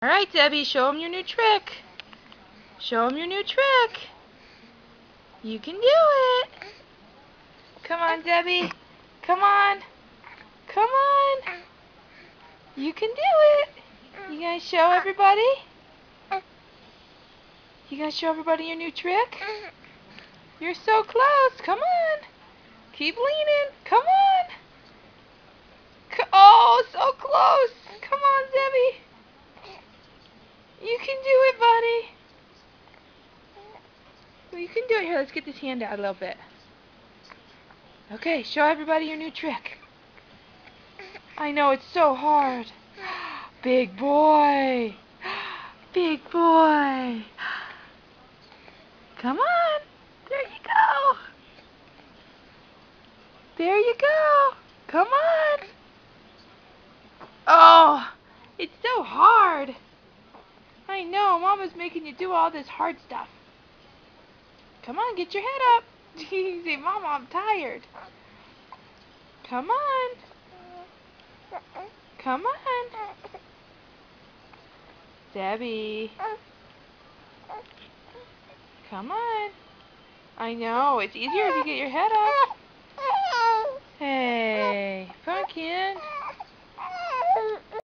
Alright, Debbie, show him your new trick. Show him your new trick. You can do it. Come on, Debbie. Come on. Come on. You can do it. You gonna show everybody? You gonna show everybody your new trick? You're so close. Come on. Keep leaning. Come on. Oh, so close. Come on, Debbie. You can do it, buddy. Well, you can do it. Here, let's get this hand out a little bit. Okay, show everybody your new trick. I know, it's so hard. Big boy. Big boy. Come on. There you go. There you go. Come on. Oh, it's so hard. I know, Mama's making you do all this hard stuff. Come on, get your head up. You say, Mama, I'm tired. Come on. Come on. Debbie. Come on. I know, it's easier if you get your head up. Hey, Pumpkin.